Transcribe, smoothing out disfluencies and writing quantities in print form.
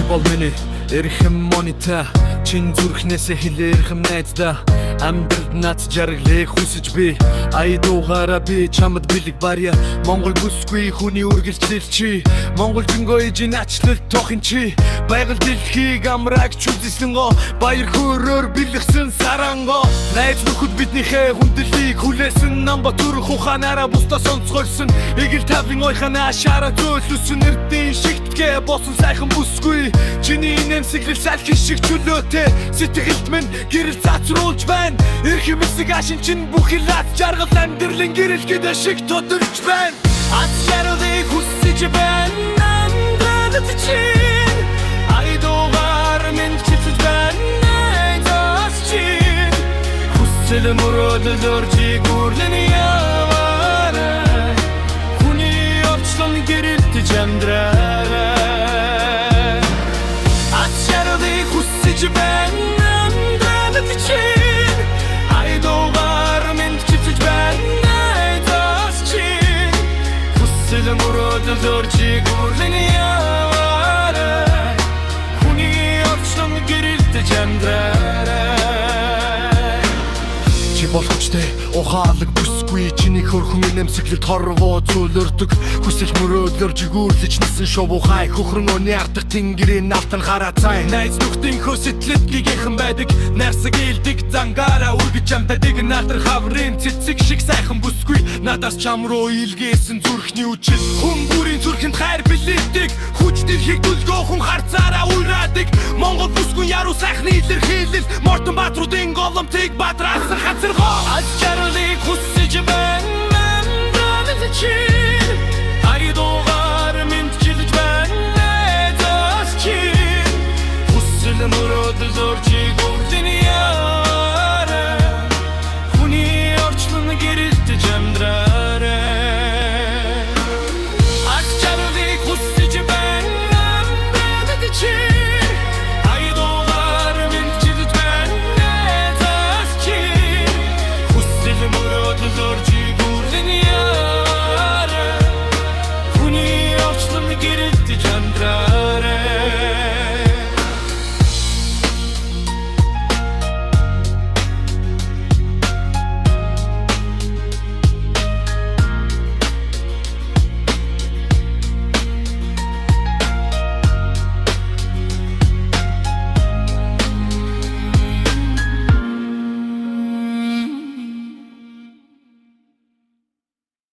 бол миний эрхэм монита чин зүрхнээсээ хэлэрхэм найздаа амьдралд над жаргалыг хүсэж би айдуугаараа би чамд бэлэг барья Монгол бүсгүй хүний үргэлжлэл чи Монгол жингой жиначлал тохин чи байгаль дэлхийг амрагч үзэсэнгөө баяр хөөрөөр бэлгсэн сарангоо найз нөхөд биднийхээ хүндлийг хүлээсэн намба төрөх ухаанаараа бусдаа сонцгойсон эгэл тавлын ойханаа шара зөөлсөн эрдийн шигтгэ босон сайхан бүсгүй чиний нэмсэглэл салхин шиг чөлөөтэй сэтгэлд минь гэрэл цацруулж байна эрхэм эсэг ашин чин бүхэл ад жаргал амьдралын гэрэл гэдэ шиг тодорч байна аз жаргалыг хүсэж байна амьдралд чинь айдуугаар минь чилж байна айдас чинь хүсэл мөрөөдөл оржиг үрлэн яваарай хүний орчлон гэрэлтэж амьдраарай аз жаргалыг хүсэж байна амьдралд чинь айдуугаар минь чилж байна айдас чинь хүсэл мөрөөдөл оржиг үрлэн яваарай хүний орчлон гэрэлтэж амьдраарай чи болгочтой ухаалаг бүсгүй чиний хөрхөн нэмсэглэл торвоо зөөлөрдөг хүсэл мөрөөдлөөр жигүүрлэж нисэн шовухай хөхрөн өний ардах тэнгэрийн наалтан хараа цай найз нүхтийн хөсөтлөд гигэхэн байдаг нарсаг илдэг зангаараа үргэж амтадаг наатар хаврын цэцэг шиг сайхан бүсгүй надаас чам руу илгээсэн зүрхний үчил хүн бүрийн зүрхэнд хайр билээдэг хүч дэлхийг дүлгөөхөн харцаараа уйраадаг Монгол бүсгүй яруу сайхны илэрхийлэл Мортон Баатруудын голомтыг баатраасан хацаргоо аз жаргалыг хүсэж байна